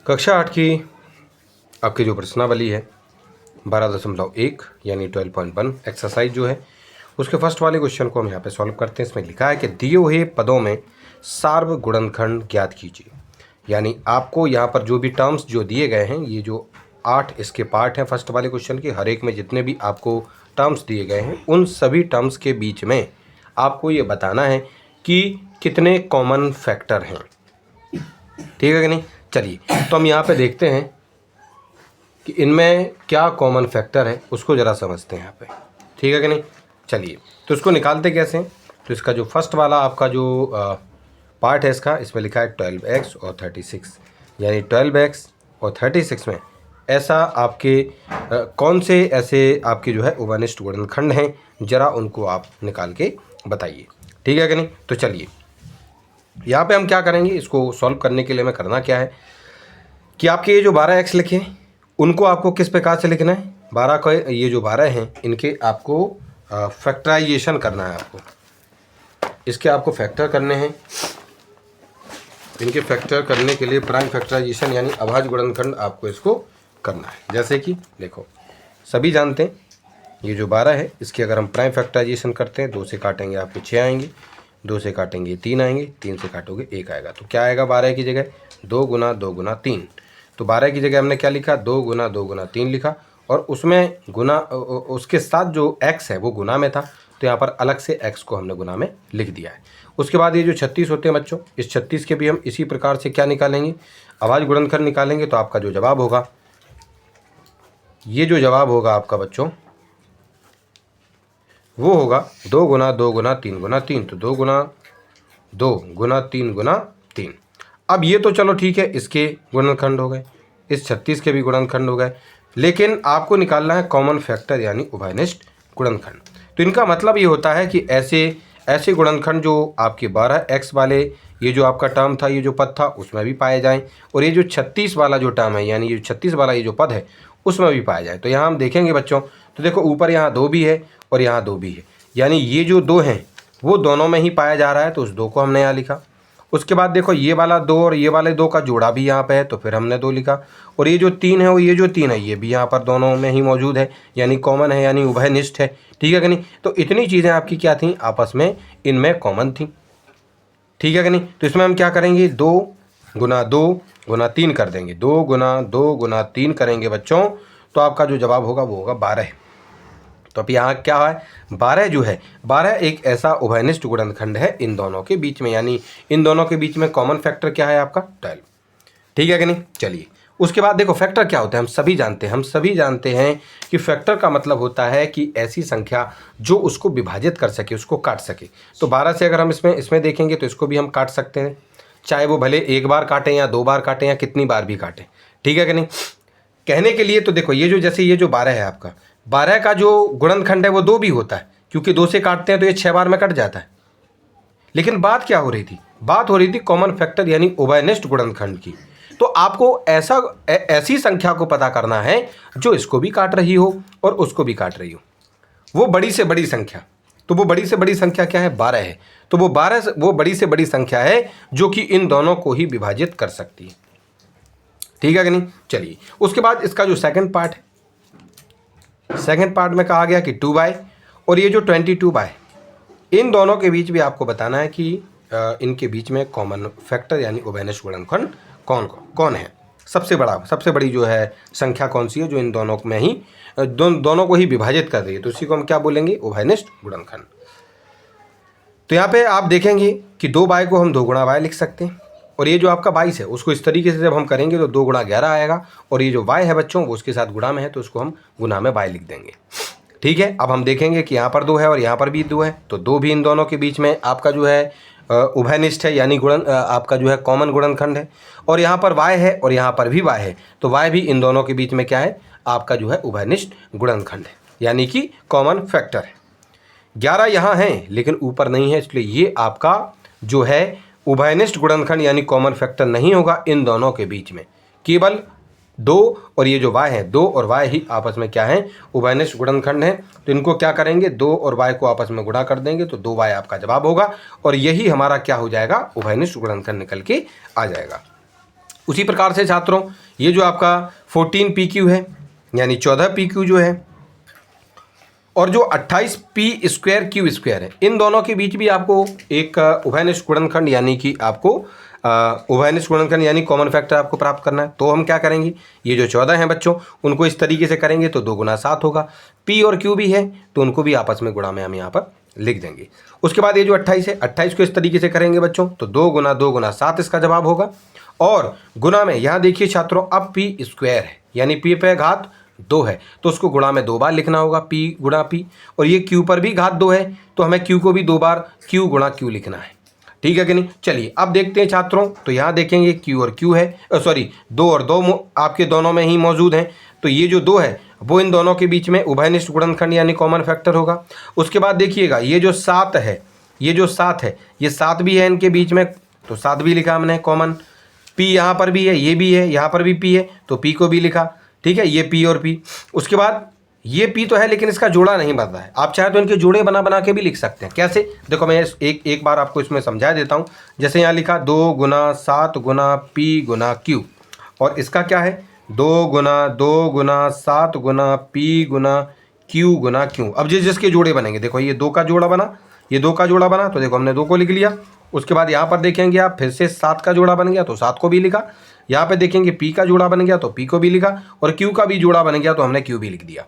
कक्षा 8 की आपकी जो प्रश्नावली है 12.1 यानी 12.1 एक्सरसाइज जो है उसके फर्स्ट वाले क्वेश्चन को हम यहाँ पे सॉल्व करते हैं। इसमें लिखा है कि दिए हुए पदों में सार्वगुणनखंड ज्ञात कीजिए। यानी आपको यहाँ पर जो भी टर्म्स जो दिए गए हैं, ये जो 8 इसके पार्ट हैं फर्स्ट वाले क्वेश्चन के, हर एक में जितने भी आपको टर्म्स दिए गए हैं उन सभी टर्म्स के बीच में आपको ये बताना है कि कितने कॉमन फैक्टर हैं। ठीक है कि नहीं? चलिए तो हम यहाँ पे देखते हैं कि इनमें क्या कॉमन फैक्टर है, उसको ज़रा समझते हैं यहाँ पे। ठीक है कि नहीं? चलिए तो इसको निकालते कैसे हैं। तो इसका जो फर्स्ट वाला आपका जो पार्ट है इसका, इसमें लिखा है 12x और 36, यानी 12x और 36 में ऐसा आपके कौन से ऐसे आपके जो है उभयनिष्ठ गुणनखंड हैं, ज़रा उनको आप निकाल के बताइए। ठीक है कि नहीं? तो चलिए यहाँ पे हम क्या करेंगे, इसको सॉल्व करने के लिए हमें करना क्या है कि आपके ये जो 12x लिखे उनको आपको किस प्रकार से लिखना है। 12 का ये जो 12 हैं इनके आपको फैक्टराइजेशन करना है। आपको इसके आपको फैक्टर करने हैं। इनके फैक्टर करने के लिए प्राइम फैक्टराइजेशन यानी अभाज्य गुणनखंड आपको इसको करना है। जैसे कि देखो सभी जानते हैं ये जो 12 है इसके अगर हम प्राइम फैक्टराइजेशन करते हैं, 2 से काटेंगे आपके 6 आएंगे, 2 से काटेंगे 3 आएंगे, 3 से काटोगे 1 आएगा। तो क्या आएगा 12 की जगह 2 गुना 2 गुना 3। तो 12 की जगह हमने क्या लिखा 2 गुना 2 गुना 3 लिखा, और उसमें गुना उसके साथ जो x है वो गुना में था, तो यहाँ पर अलग से x को हमने गुना में लिख दिया है। उसके बाद ये जो 36 होते हैं बच्चों, इस 36 के भी हम इसी प्रकार से क्या निकालेंगे, अभाज्य गुणनखंड निकालेंगे। तो आपका जो जवाब होगा, ये जो जवाब होगा आपका बच्चों वो होगा 2 गुना 2 गुना 3 गुना 3। तो 2 गुना 2 गुना 3 गुना 3। अब ये तो चलो ठीक है, इसके गुणनखंड हो गए, इस 36 के भी गुणनखंड हो गए, लेकिन आपको निकालना है कॉमन फैक्टर यानी उभयनिष्ठ गुणनखंड। तो इनका मतलब ये होता है कि ऐसे गुणनखंड जो आपके 12x वाले ये जो आपका टर्म था, ये जो पद था उसमें भी पाए जाएं, और ये जो 36 वाला जो टर्म है यानी ये 36 वाला ये जो पद है उसमें भी पाया जाए। तो यहाँ हम देखेंगे बच्चों, तो देखो ऊपर यहाँ 2 भी है और यहाँ 2 भी है, यानी ये जो 2 हैं वो दोनों में ही पाया जा रहा है, तो उस 2 को हमने यहाँ लिखा। उसके बाद देखो ये वाला 2 और ये वाले 2 का जोड़ा भी यहाँ पे है, तो फिर हमने 2 लिखा। और ये जो 3 है और ये जो 3 है ये भी यहाँ पर दोनों में ही मौजूद है, यानी कॉमन है, यानी उभयनिष्ठ है। ठीक है कि नहीं? तो इतनी चीज़ें आपकी क्या थी, आपस में इनमें कॉमन थी। ठीक है कि नहीं? तो इसमें हम क्या करेंगे 2 गुना 3 कर देंगे, 2 गुना 2 गुना 3 करेंगे बच्चों, तो आपका जो जवाब होगा वो होगा 12। तो अब यहाँ क्या है 12 जो है 12 एक ऐसा उभयनिष्ठ गुणनखंड है इन दोनों के बीच में, यानी इन दोनों के बीच में कॉमन फैक्टर क्या है आपका 12। ठीक है कि नहीं? चलिए उसके बाद देखो फैक्टर क्या होता है, हम सभी जानते हैं कि फैक्टर का मतलब होता है कि ऐसी संख्या जो उसको विभाजित कर सके, उसको काट सके। तो 12 से अगर हम इसमें देखेंगे तो इसको भी हम काट सकते हैं, चाहे वो भले एक बार काटें या 2 बार काटें या कितनी बार भी काटें। ठीक है कि नहीं? कहने के लिए तो देखो ये जो जैसे ये जो 12 है आपका, 12 का जो गुणनखंड है वो 2 भी होता है, क्योंकि 2 से काटते हैं तो ये 6 बार में कट जाता है। लेकिन बात क्या हो रही थी, बात हो रही थी कॉमन फैक्टर यानी उभयनिष्ठ गुणनखंड की। तो आपको ऐसी संख्या को पता करना है जो इसको भी काट रही हो और उसको भी काट रही हो, वो बड़ी से बड़ी संख्या। तो वो बड़ी से बड़ी संख्या क्या है 12 है। तो वो 12 वो बड़ी से बड़ी संख्या है जो कि इन दोनों को ही विभाजित कर सकती है। ठीक है कि नहीं? चलिए उसके बाद इसका जो सेकंड पार्ट है, सेकंड पार्ट में कहा गया कि 2/, और ये जो 22/, इन दोनों के बीच भी आपको बताना है कि इनके बीच में कॉमन फैक्टर यानी उभयनिष्ठ गुणनखंड कौन है, सबसे बड़ी जो है संख्या कौन सी है जो इन दोनों में ही दोनों को ही विभाजित कर रही है। तो उसी को हम क्या बोलेंगे, उभयनिष्ठ गुणनखंड। तो यहाँ पे आप देखेंगे कि 2/, को हम 2 गुणा y लिख सकते हैं, और ये जो आपका 22 है उसको इस तरीके से जब हम करेंगे तो 2 गुणा 11 आएगा, और ये जो y है बच्चों वो उसके साथ गुणा में है, तो उसको हम गुणा में y लिख देंगे। ठीक है? अब हम देखेंगे कि यहाँ पर 2 है और यहाँ पर भी 2 है, तो 2 भी इन दोनों के बीच में आपका जो है उभयनिष्ठ है, यानी आपका जो है कॉमन गुणनखंड है। और यहाँ पर y है और यहाँ पर भी y है, तो y भी इन दोनों के बीच में क्या है, आपका जो है उभयनिष्ठ गुणनखंड है, यानी कि कॉमन फैक्टर है। 11 यहाँ है लेकिन ऊपर नहीं है, इसलिए ये आपका जो है उभयनिष्ठ गुणनखंड यानी कॉमन फैक्टर नहीं होगा इन दोनों के बीच में। केवल 2 और ये जो y है, 2 और y ही आपस में क्या है, उभयनिष्ठ गुणनखंड है। तो इनको क्या करेंगे, 2 और y को आपस में गुणा कर देंगे, तो 2y आपका जवाब होगा, और यही हमारा क्या हो जाएगा, उभयनिष्ठ गुणनखंड निकल के आ जाएगा। उसी प्रकार से छात्रों ये जो आपका 14 PQ है यानी 14 PQ जो है और जो 28 P² है, इन दोनों के बीच भी आपको एक उभयनिष्ठ गुणनखंड यानी कि आपको उभयनिष्ठ गुणनखंड यानी कॉमन फैक्टर आपको प्राप्त करना है। तो हम क्या करेंगे, ये जो 14 हैं बच्चों उनको इस तरीके से करेंगे तो 2 गुना 7 होगा। P और Q भी है तो उनको भी आपस में गुणा में हम यहाँ पर लिख देंगे। उसके बाद ये जो 28 है, 28 को इस तरीके से करेंगे बच्चों तो 2 गुना 7 इसका जवाब होगा। और गुना में यहाँ देखिए छात्रों अब P² है यानी P पे घात 2 है तो उसको गुणा में 2 बार लिखना होगा, P गुणा P। और ये Q पर भी घात 2 है तो हमें Q को भी 2 बार Q गुणा Q लिखना है। ठीक है कि नहीं। चलिए अब देखते हैं छात्रों, तो यहाँ देखेंगे Q और Q है, सॉरी 2 और 2 आपके दोनों में ही मौजूद हैं। तो ये जो 2 है वो इन दोनों के बीच में उभयनिष्ठ गुणनखंड यानी कॉमन फैक्टर होगा। उसके बाद देखिएगा ये जो 7 है, ये जो 7 है, ये 7 भी है इनके बीच में तो 7 भी लिखा हमने कॉमन। P यहाँ पर भी है, ये भी है, यहाँ पर भी P है तो P को भी लिखा। ठीक है, ये P और P। उसके बाद ये P तो है लेकिन इसका जोड़ा नहीं बन रहा है, आप चाहे तो इनके जोड़े बना बना के भी लिख सकते हैं। कैसे, देखो मैं एक बार आपको इसमें समझा देता हूँ। जैसे यहाँ लिखा 2 गुना 7 गुना P गुना Q, और इसका क्या है 2 गुना 7 गुना P गुना Q गुना Q। अब जिसके जोड़े बनेंगे, देखो ये 2 का जोड़ा बना, ये 2 का जोड़ा बना तो देखो हमने 2 को लिख लिया। उसके बाद यहाँ पर देखेंगे आप फिर से 7 का जोड़ा बन गया तो 7 को भी लिखा। यहाँ पे देखेंगे P का जोड़ा बन गया तो P को भी लिखा, और Q का भी जोड़ा बन गया तो हमने Q भी लिख दिया।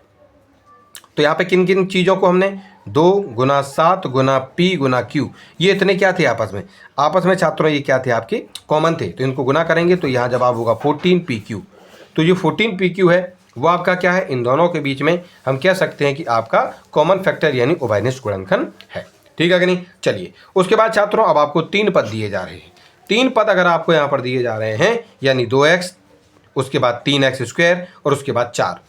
तो यहाँ पे किन किन चीज़ों को हमने 2 गुना 7 गुना P गुना Q, ये इतने क्या थे आपस में छात्रों, ये क्या थे आपके कॉमन थे, तो इनको गुना करेंगे तो यहाँ जवाब होगा 14 PQ। तो ये 14 PQ है वो आपका क्या है, इन दोनों के बीच में हम कह सकते हैं कि आपका कॉमन फैक्टर यानी उभयनिष्ठ गुणनखंड है। ठीक है कि नहीं। चलिए उसके बाद छात्रों अब आपको 3 पद दिए जा रहे हैं। 3 पद अगर आपको यहाँ पर दिए जा रहे हैं यानी 2x, उसके बाद 3x² और उसके बाद 4,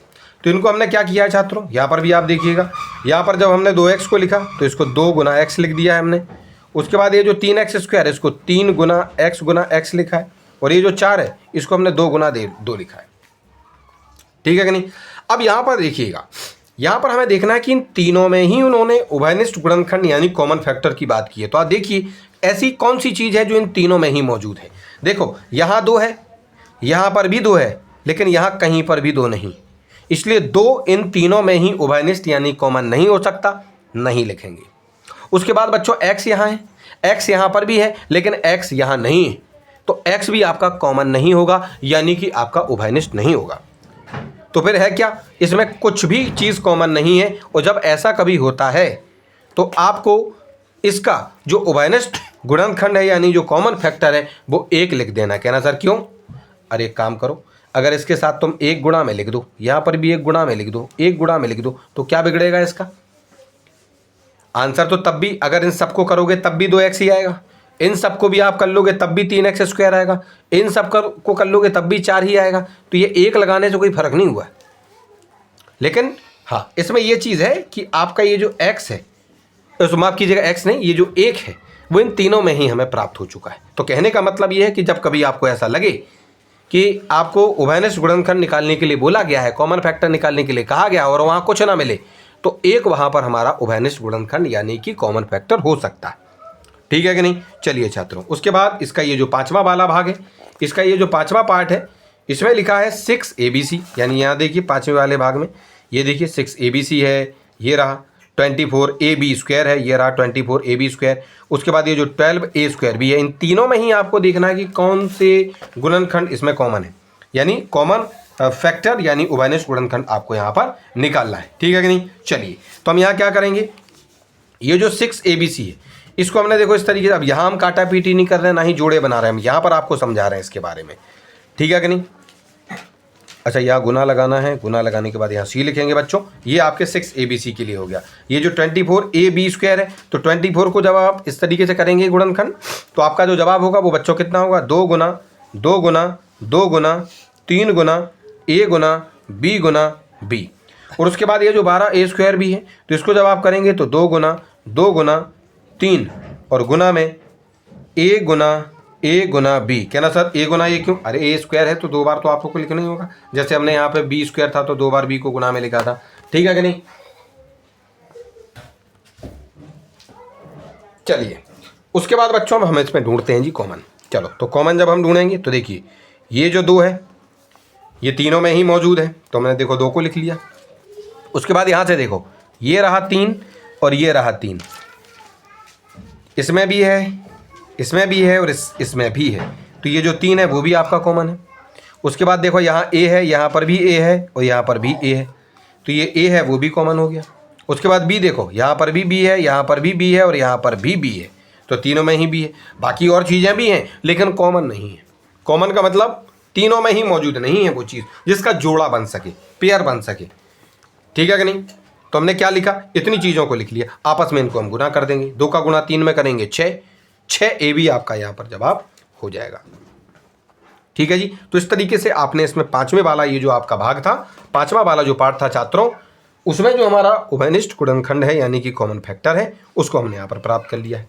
तो इनको हमने क्या किया है छात्रों, यहाँ पर भी आप देखिएगा, यहाँ पर जब हमने 2x को लिखा तो इसको 2 गुना x लिख दिया है हमने। उसके बाद ये जो 3x² है इसको 3 गुना x लिखा है, और ये जो 4 है इसको हमने 2 गुना 2 लिखा है। ठीक है कि नहीं। अब यहाँ पर देखिएगा, यहाँ पर हमें देखना है कि इन तीनों में ही उन्होंने उभयनिष्ठ गुणनखंड यानी कॉमन फैक्टर की बात की है। तो आप देखिए ऐसी कौन सी चीज़ है जो इन तीनों में ही मौजूद है। देखो यहाँ 2 है, यहाँ पर भी 2 है, लेकिन यहाँ कहीं पर भी 2 नहीं, इसलिए 2 इन तीनों में ही उभयनिष्ठ यानी कॉमन नहीं हो सकता, नहीं लिखेंगे। उसके बाद बच्चों x यहाँ है, x यहाँ पर भी है लेकिन x यहाँ नहीं है, तो x भी आपका कॉमन नहीं होगा यानी कि आपका उभयनिष्ठ नहीं होगा। तो फिर है क्या, इसमें कुछ भी चीज़ कॉमन नहीं है, और जब ऐसा कभी होता है तो आपको इसका जो उभयनिष्ठ गुणनखंड है यानी जो कॉमन फैक्टर है वो 1 लिख देना। कहना सर क्यों, अरे एक काम करो, अगर इसके साथ तुम 1 गुणा में लिख दो, यहाँ पर भी 1 गुणा में लिख दो, 1 गुणा में लिख दो, तो क्या बिगड़ेगा इसका आंसर। तो तब भी अगर इन सबको करोगे तब भी 2x ही आएगा, इन सबको भी आप कर लोगे तब भी 3x² आएगा, इन सब को कर लोगे तब भी 4 ही आएगा। तो ये 1 लगाने से कोई फर्क नहीं हुआ। लेकिन हाँ, इसमें ये चीज़ है कि आपका ये जो x है, माफ़ कीजिएगा x नहीं, ये जो 1 है वो इन तीनों में ही हमें प्राप्त हो चुका है। तो कहने का मतलब ये है कि जब कभी आपको ऐसा लगे कि आपको उभयनिष्ठ गुणनखंड निकालने के लिए बोला गया है, कॉमन फैक्टर निकालने के लिए कहा गया और वहाँ कुछ ना मिले, तो 1 वहाँ पर हमारा उभयनिष्ठ गुणनखंड यानी कि कॉमन फैक्टर हो सकता है। ठीक है कि नहीं। चलिए छात्रों उसके बाद इसका ये जो 5वां वाला भाग है, इसका ये जो 5वां पार्ट है, इसमें लिखा है 6 ABC, यानी यहाँ देखिए 5वें वाले भाग में ये देखिए 6 ABC है, ये रहा 24 AB² है, ये रहा 24 AB²। उसके बाद ये जो 12 A² भी है। इन तीनों में ही आपको देखना है कि कौन से गुणनखंड इसमें कॉमन है, यानी कॉमन फैक्टर यानी उभयनिष्ठ गुणनखंड आपको यहाँ पर निकालना है। ठीक है कि नहीं। चलिए तो हम यहाँ क्या करेंगे, ये जो 6 ABC है इसको हमने देखो इस तरीके से, अब यहाँ हम काटा पीटी नहीं कर रहे हैं ना ही जोड़े बना रहे हैं, हम यहाँ पर आपको समझा रहे हैं इसके बारे में। ठीक है कि नहीं। अच्छा यहाँ गुना लगाना है, गुना लगाने के बाद यहाँ C लिखेंगे बच्चों। ये आपके 6 ABC के लिए हो गया। ये जो 24 AB² है, तो 24 को जब आप इस तरीके से करेंगे गुणनखंड तो आपका जो जवाब होगा वो बच्चों कितना होगा, 2 गुना 2 गुना 2 गुना 3 गुना A Guna B Guna B। और उसके बाद ये जो 12 A² भी है, तो इसको जब आप करेंगे तो 2 गुना 3 और गुना में A गुना B। कहना सर A गुना A क्यों, अरे A² है तो 2 बार तो आप लोग को लिखना ही होगा, जैसे हमने यहाँ पे B² था तो 2 बार B को गुना में लिखा था। ठीक है कि नहीं। चलिए उसके बाद बच्चों हम इसमें ढूंढते हैं जी कॉमन। चलो तो कॉमन जब हम ढूंढेंगे तो देखिए ये जो 2 है ये तीनों में ही मौजूद है, तो मैंने देखो 2 को लिख लिया। उसके बाद यहाँ से देखो ये रहा 3 और ये रहा 3, इसमें भी है, इसमें भी है और इसमें भी है, तो ये जो 3 है वो भी आपका कॉमन है। उसके बाद देखो यहाँ ए है, यहाँ पर भी ए है और यहाँ पर भी ए है, तो ये ए है वो भी कॉमन हो गया। उसके बाद बी देखो, यहाँ पर भी बी है, यहाँ पर भी बी है और यहाँ पर भी बी है, तो तीनों में ही बी है। बाकी और चीज़ें भी हैं लेकिन कॉमन नहीं है। कॉमन का मतलब तीनों में ही मौजूद नहीं है वो चीज़ जिसका जोड़ा बन सके, पेयर बन सके, ठीक है कि नहीं। तो हमने क्या लिखा, इतनी चीज़ों को लिख लिया, आपस में इनको हम गुना कर देंगे। 2 का गुना 3 में करेंगे 6, 6 ए भी आपका यहाँ पर जवाब हो जाएगा, ठीक है जी। तो इस तरीके से आपने इसमें 5वें वाला ये जो आपका भाग था, 5वां वाला जो पार्ट था छात्रों, उसमें जो हमारा उभयनिष्ठ गुणनखंड है यानी कि कॉमन फैक्टर है उसको हमने यहाँ पर प्राप्त कर लिया है।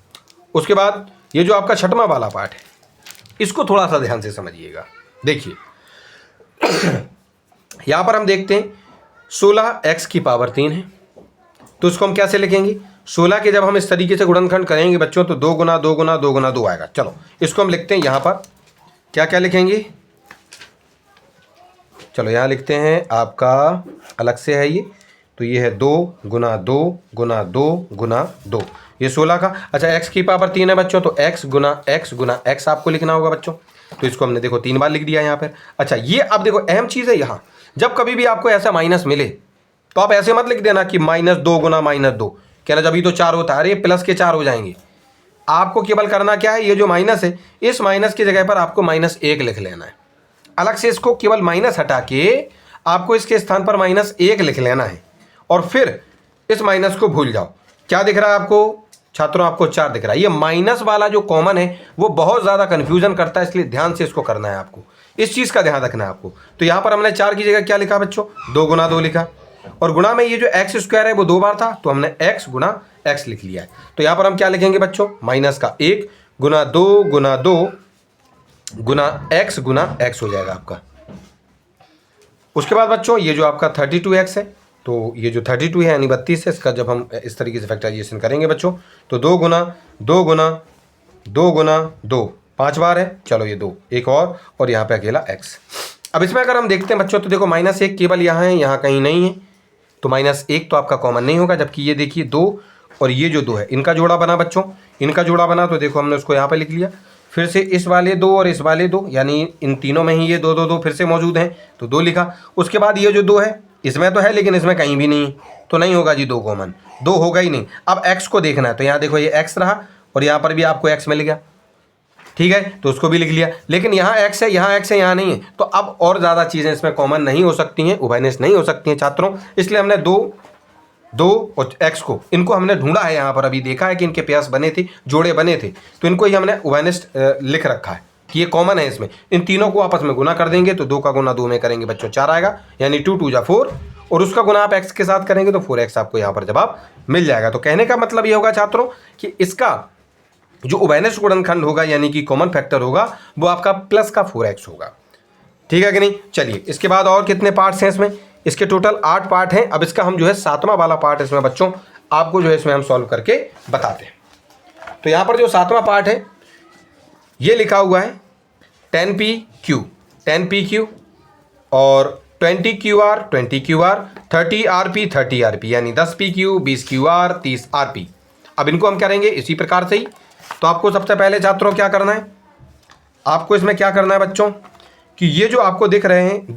उसके बाद ये जो आपका 6वां वाला पार्ट है इसको थोड़ा सा ध्यान से समझिएगा। देखिए यहाँ पर हम देखते हैं 16x की पावर 3 है, तो इसको हम कैसे लिखेंगे। 16 के जब हम इस तरीके से गुणनखंड करेंगे बच्चों तो 2 गुना 2 गुना 2 गुना 2 आएगा। चलो इसको हम लिखते हैं, यहाँ पर क्या क्या लिखेंगे, चलो यहाँ लिखते हैं, आपका अलग से है ये, तो ये है 2 गुना 2 गुना 2 गुना 2, ये 16 का। अच्छा x की पावर 3 है बच्चों, तो x गुना x आपको लिखना होगा बच्चों, तो इसको हमने देखो 3 बार लिख दिया यहाँ पर। अच्छा ये अब देखो अहम चीज़ है, यहाँ जब कभी भी आपको ऐसा माइनस मिले तो आप ऐसे मत लिख देना कि -2 गुना -2, कहना जब ये तो 4 होता है, अरे प्लस के 4 हो जाएंगे। आपको केवल करना क्या है, ये जो माइनस है इस माइनस की जगह पर आपको -1 लिख लेना है। अलग से इसको केवल माइनस हटा के आपको इसके स्थान पर -1 लिख लेना है और फिर इस माइनस को भूल जाओ। क्या दिख रहा है आपको छात्रों, आपको 4 दिख रहा है। ये माइनस वाला जो कॉमन है वो बहुत ज़्यादा कन्फ्यूजन करता है, इसलिए ध्यान से इसको करना है आपको, इस चीज़ का ध्यान रखना है आपको। तो यहाँ पर हमने 4 की जगह क्या लिखा बच्चों, 2 गुना 2 लिखा, और गुणा में ये जो x² है वो 2 बार था तो हमने x गुना x लिख लिया है। तो यहाँ पर हम क्या लिखेंगे बच्चों, -1 गुना 2 गुना 2 गुना x हो जाएगा आपका। उसके बाद बच्चों ये जो आपका 32x है, तो ये जो 32 है यानी 32 है, इसका जब हम इस तरीके से फैक्टराइजेशन करेंगे बच्चों तो 2 गुना 2 गुना 2 गुना 2 5 बार है, चलो ये 2 एक और यहाँ पे अकेला x। अब इसमें अगर हम देखते हैं बच्चों तो देखो -1 केवल यहाँ है, यहाँ कहीं नहीं है, तो -1 तो आपका कॉमन नहीं होगा। जबकि ये देखिए 2 और ये जो 2 है इनका जोड़ा बना बच्चों, इनका जोड़ा बना, तो देखो हमने उसको यहाँ पे लिख लिया। फिर से इस वाले 2 और इस वाले 2 यानी इन तीनों में ही ये 2 2 2 फिर से मौजूद हैं, तो 2 लिखा। उसके बाद ये जो 2 है इसमें तो है लेकिन इसमें कहीं भी नहीं, तो नहीं होगा जी 2 कॉमन, 2 होगा ही नहीं। अब x को देखना है, तो यहाँ देखो ये x रहा और यहाँ पर भी आपको x मिल गया, ठीक है, तो उसको भी लिख लिया। लेकिन यहाँ x है, यहाँ x है, यहाँ नहीं है, तो अब और ज़्यादा चीज़ें इसमें कॉमन नहीं हो सकती हैं, उभयनिष्ठ नहीं हो सकती हैं छात्रों, इसलिए हमने 2 और x को इनको हमने ढूंढा है, यहाँ पर अभी देखा है कि इनके प्यास बने थे, जोड़े बने थे, तो इनको ही हमने उभयनिष्ठ लिख रखा है कि ये कॉमन है। इसमें इन तीनों को आपस में गुना कर देंगे तो 2 का गुना 2 में करेंगे बच्चों 4 आएगा, यानी 2 2 जा 4, और उसका गुना आप x के साथ करेंगे तो 4x आपको यहाँ पर जवाब मिल जाएगा। तो कहने का मतलब ये होगा छात्रों कि इसका जो उभयनिष्ठ गुणनखंड होगा यानी कि कॉमन फैक्टर होगा वो आपका प्लस का 4x होगा, ठीक है कि नहीं। चलिए इसके बाद और कितने पार्ट्स हैं इसमें, इसके टोटल 8 पार्ट हैं। अब इसका हम जो है 7वां वाला पार्ट इसमें बच्चों आपको जो है इसमें हम सॉल्व करके बताते हैं। तो यहाँ पर जो 7वां पार्ट है ये लिखा हुआ है 10pq और 20qr 20qr 30rp यानी 10pq 20qr 30rp। अब इनको हम करेंगे इसी प्रकार से ही। तो आपको सबसे पहले छात्रों क्या करना है, आपको इसमें क्या करना है बच्चों कि ये जो आपको दिख रहे हैं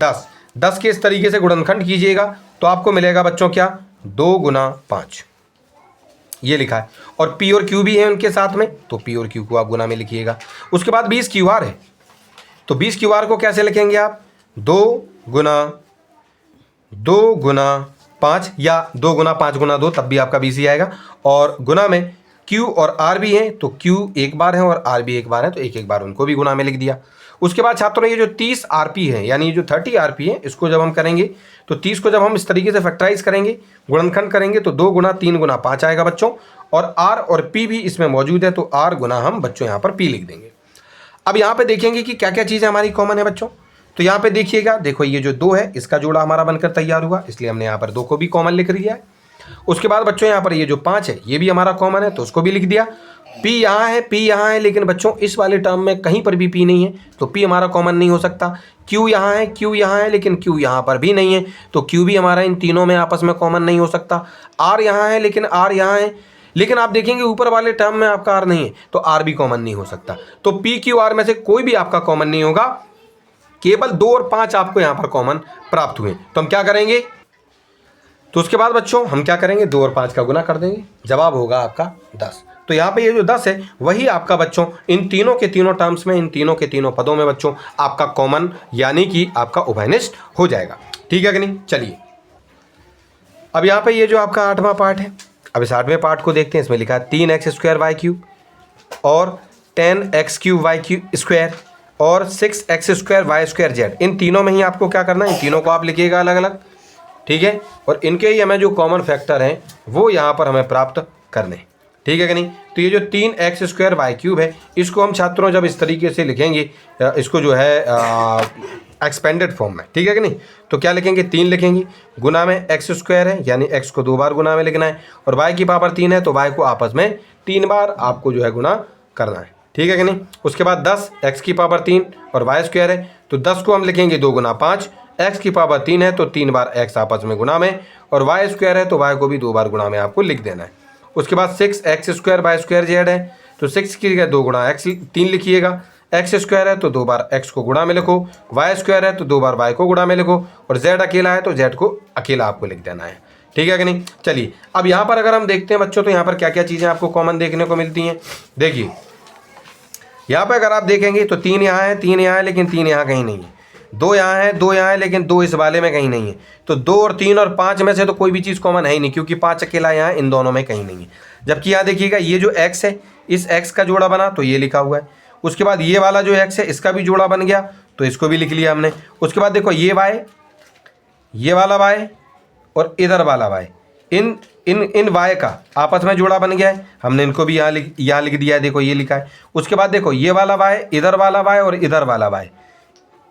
10 के इस तरीके से गुणनखंड कीजिएगा तो आपको मिलेगा बच्चों क्या, 2 गुना 5 ये लिखा है, और p और q भी है उनके साथ में, तो p और q को आप गुना में लिखिएगा। उसके बाद 20qr है, तो 20qr को कैसे लिखेंगे आप, 2 गुना 5 या 2 गुना 5 गुना 2 तब भी आपका 20 ही आएगा, और गुना में q और r भी है, तो q एक बार है और r भी एक बार है, तो एक बार उनको भी गुना में लिख दिया। उसके बाद छात्रों ये जो 30 rp है यानी ये जो 30 rp है, इसको जब हम करेंगे तो 30 को जब हम इस तरीके से फैक्टराइज करेंगे, गुणनखंड करेंगे, तो 2 गुना 3 गुना 5 आएगा बच्चों, और r और p भी इसमें मौजूद है, तो r गुना हम बच्चों यहाँ पर p लिख देंगे। अब यहाँ पे देखेंगे कि क्या क्या चीज़ें हमारी कॉमन है बच्चों। तो यहाँ पे देखिएगा, देखो ये जो 2 है इसका जोड़ा हमारा बनकर तैयार हुआ, इसलिए हमने यहाँ पर 2 को भी कॉमन लिख दिया है। उसके बाद बच्चों यहाँ पर ये जो 5 है ये भी हमारा कॉमन है, तो उसको भी लिख दिया। P यहाँ है, P यहाँ है, लेकिन बच्चों इस वाले टर्म में कहीं पर भी P नहीं है, तो P हमारा कॉमन नहीं हो सकता। Q यहाँ है, Q यहाँ है, लेकिन Q यहाँ पर भी नहीं है, तो Q भी हमारा इन तीनों में आपस में कॉमन नहीं हो सकता। R यहाँ है, लेकिन R यहाँ है, लेकिन आप देखेंगे ऊपर वाले टर्म में आपका R नहीं है, तो R भी कॉमन नहीं हो सकता। तो P Q R में से कोई भी आपका कॉमन नहीं होगा, केवल 2 और 5 आपको यहाँ पर कॉमन प्राप्त हुए। तो हम क्या करेंगे, तो उसके बाद बच्चों हम क्या करेंगे, 2 और 5 का गुना कर देंगे, जवाब होगा आपका 10। तो यहाँ पे ये जो 10 है वही आपका बच्चों इन तीनों के तीनों टर्म्स में, इन तीनों के तीनों पदों में बच्चों आपका कॉमन यानी कि आपका उभयनिष्ठ हो जाएगा। ठीक है कि नहीं। चलिए अब यहाँ पे ये जो आपका 8वां पार्ट है, अब इस 8वें पार्ट को देखते हैं। इसमें लिखा है 3x² y³ और 10x³ y² और 6x² y² z। इन तीनों में ही आपको क्या करना है, इन तीनों को आप लिखिएगा अलग अलग, ठीक है, और इनके ही हमें जो कॉमन फैक्टर हैं वो यहाँ पर हमें प्राप्त करने, ठीक है कि नहीं। तो ये जो 3x² y³ है, इसको हम छात्रों जब इस तरीके से लिखेंगे, इसको जो है एक्सपेंडेड फॉर्म में, ठीक है कि नहीं, तो क्या लिखेंगे, 3 लिखेंगे, गुना में x² है यानी x को 2 बार गुना में लिखना है, और y की पावर 3 है तो y को आपस में 3 बार आपको जो है गुना करना है, ठीक है कि नहीं। उसके बाद 10 x की पावर 3 और y² है, तो 10 को हम लिखेंगे 2 गुना 5, x की पावर 3 है तो 3 बार x आपस में गुना में, और y² है तो y को भी 2 बार गुना में आपको लिख देना है। उसके बाद 6x² y² z है, तो 6 की जगह 2 गुना x 3 लिखिएगा, x² है तो 2 बार x को गुणा में लिखो, y² है तो 2 बार y को गुणा में लिखो, और z अकेला है तो z को अकेला आपको लिख देना है, ठीक है कि नहीं। चलिए अब यहाँ पर अगर हम देखते हैं बच्चों, तो यहाँ पर क्या क्या चीज़ें आपको कॉमन देखने को मिलती हैं। देखिए यहाँ पर अगर आप देखेंगे तो 3 यहाँ है, 3 यहाँ है, लेकिन 3 यहाँ कहीं नहीं है, 2 यहाँ है, 2 यहाँ है, लेकिन 2 इस वाले में कहीं नहीं है। तो 2 और 3 और 5 में से तो कोई भी चीज़ कॉमन है ही नहीं, क्योंकि 5 अकेला यहाँ है, इन दोनों में कहीं नहीं है। जबकि यहाँ देखिएगा ये जो x है, इस x का जोड़ा बना तो ये लिखा हुआ है। उसके बाद ये वाला जो x है इसका भी जोड़ा बन गया तो इसको भी लिख लिया हमने। उसके बाद देखो ये y, ये वाला y और इधर वाला y, इन y का आपस में जोड़ा बन गया है, हमने इनको भी यहाँ लिख दिया है, देखो ये लिखा है। उसके बाद देखो ये वाला y, इधर वाला y और इधर वाला y,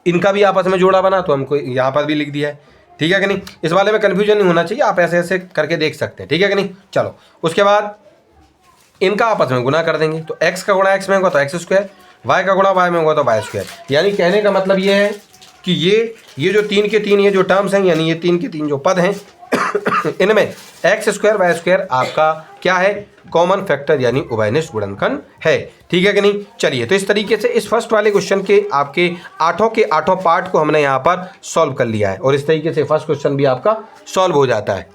इनका भी आपस में जोड़ा बना तो हमको यहाँ पर भी लिख दिया है, ठीक है कि नहीं। इस वाले में कन्फ्यूजन नहीं होना चाहिए, आप ऐसे ऐसे करके देख सकते हैं, ठीक है कि नहीं। चलो उसके बाद इनका आपस में गुना कर देंगे, तो x का गुणा x में होगा तो x², y का गुणा y में होगा तो y²। यानी कहने का मतलब ये है कि ये जो 3 के 3 ये जो टर्म्स हैं, यानी ये 3 के 3 जो पद हैं इनमें x² y² आपका क्या है, कॉमन फैक्टर यानी उभयनिष्ठ गुणनखंड है, ठीक है कि नहीं। चलिए तो इस तरीके से इस फर्स्ट वाले क्वेश्चन के आपके 8 के 8 पार्ट को हमने यहाँ पर सॉल्व कर लिया है, और इस तरीके से फर्स्ट क्वेश्चन भी आपका सॉल्व हो जाता है।